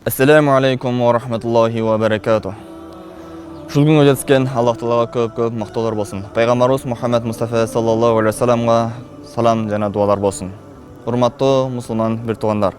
Assalamu alaikum wa rahmatullahi wa barakatuh. Ушул күнгө жетишкен Аллах Таалага көп мактоолор болсун. Пайгамбарыбыз Мухаммад Мустафа саллаллаху алейхи вассаламга салам жана дуалар болсун. Урматтуу мусулман бир туугандар,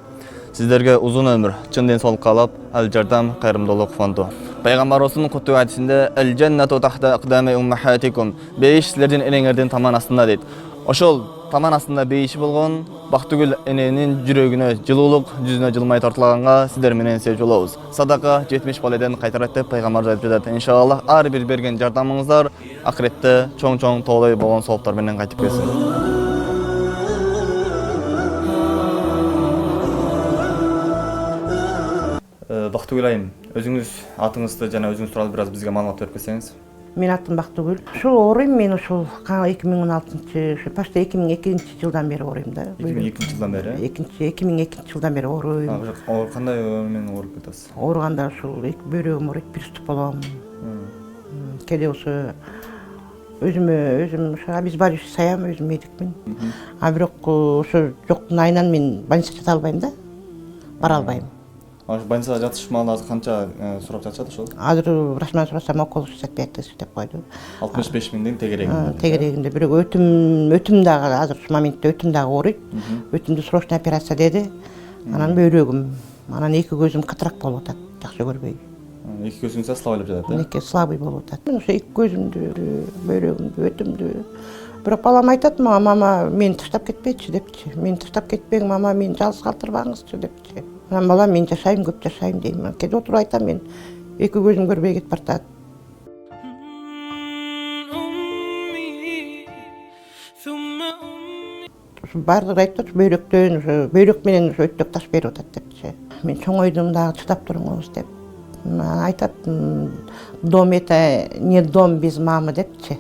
сиздерге узун өмүр, чын ден соолук каалап, ал жардам, кайрымдуулук фонду. Пайгамбарыбыздын куттуу адисинде "Ал жаннату тахта aqdami ummahatikum" бейиш силердин энеңердин таман астында дейт. Ошол таман астында бейиши болгон Бактыгүл эненин жүрөгүнө жылуулук, жүзүнө жылмай тартылаганга сиздер менен сеж болобуз. Садака 70 баледен кайтарат деп пайгамбар айтып жатат. Иншаллах ар бир берген жардамыңыздар акыретте чоң тоолой болгон сооптор менен кайтып келсин. Бактыгүл айым, өзүңүз атыңызды жана өзүңүз тууралуу бир аз бизге маалымат берип кетсеңиз. Мен атым Бактыгүл. Ушул ооруйм мен ушул 2016 почти 2002 жылдан бери ооруйм да. 2002 жылдан бери? 2002 жылдан бери ооруйм. Кандай менен ооруп кетесиз? Ооруганда ушул бөйрөгүм ооруйт, приступ болом. Кээде ошо өзүм ошо обезболивающий саям, өзүм медикмин. А бирок ошо жоктун айынан мен больницада жата албайм да. Бара албайм. Больницада жатыш маалы канча сурап жатышат ошол? Азыр врачтан сурасам около 65 тысяч деп койду. 65 миңдин тегерегинде. Тегерегинде. Бирок өтүм дагы азыр ушул моментте өтүм дагы ооруйт. Өтүмдү срочный операция деди. Анан бөйрөгүм, анан эки көзүм катарак болуп атат, жакшы көрбөй. Эки көзүңүз слабый деп жатат, Эки слабый болуп атат. Мен ошо эки көзүмдү, бөйрөгүмдү, өтүмдү. Бирок балам айтат мага, мама, мени таштап кетпейчи депчи. Мени таштап кетпең, мама, мени жалгыз калтырбаңызчы депчи. Анан балам, мен жашайм, көп жашайм дейм. Кээде отуруп айтам мен, эки көзүм көрбөй кетип бартат. Баардыгы айтып атат, бөйрөктөн, ошо бөйрөк менен ошо өттөк таш берип атат депчи. Мен чоңойдум дагы, чыдап туруңуз деп. Айтат, дом это не дом без мамы депчи.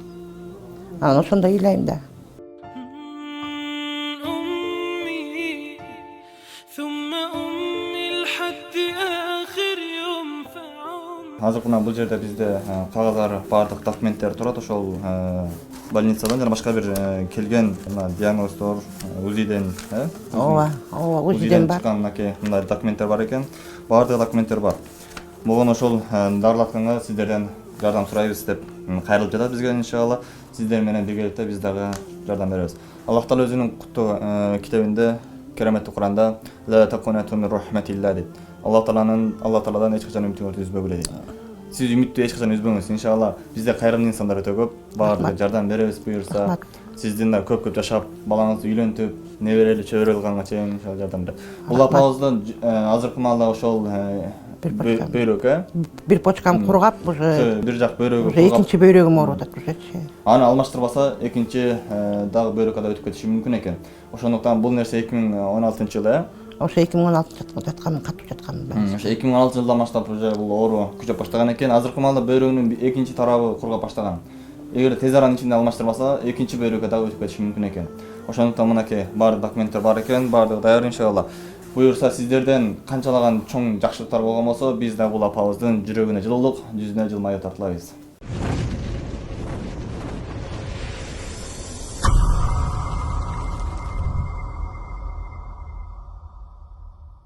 Анан ошондо ыйлайм да. Азыр мына бул жерде бизде кагаздар, баардык документтер турат. Ошол больницадан жана башка бир келген диагноздор, УЗИден, Ооба, УЗИден бар. Мындай документтер бар экен. Баардык документтер бар. Болгон ошол дарылатканга сиздерден жардам сурайбыз деп кайрылып жатат бизге иншалла. Сиздер менен биргеликте биз дагы жардам беребиз. Аллах Таала өзүнүн куттуу китебинде, кереметтүү Куранда "Ла такунату мин рахматилла" дейт. Аллах Тааладан эч качан үмүтүңүздү үзбөгүлө дейт. Сиз үмүттү эч качан үзбөңүз. Иншалла бизде кайрымдуу инсандар өтө көп. Баардыгы жардам беребиз буюрса. Сиздин да көп жашап, балаңызды үйлөнтүп, неберели чөбөрө алганга чейин иншалла жардам берет. Бул апабыздын азыркы маалда ошол бөйрөк, бир почкам кургап, уже бир жак бөйрөгү кургап, экинчи бөйрөгүм ооруп атат ушечи. Аны алмаштырбаса, экинчи дагы бөйрөккө да өтүп кетиши мүмкүн экен. Ошондуктан бул нерсе 2016-жылы, Ошо 2016 жатканмын, катып жатканмын. Ошо 2016-жылдан баштап уже бул оору күчөп баштаган экен. Азыркы маалда бөйрөгүнүн экинчи тарабы кургап баштаган. Эгер тез аранын ичинде алмаштырбаса, экинчи бөйрөккө дагы өтүп кетиши мүмкүн экен. Ошондуктан мынакей баардык документтер бар экен, баардыгы даяр иншалла. Буюрса сиздерден канчалаган чоң жакшылыктар болгон болсо, биз да бул апабыздын жүрөгүнө жылуулук, жүзүнө жылмайып тартылабыз.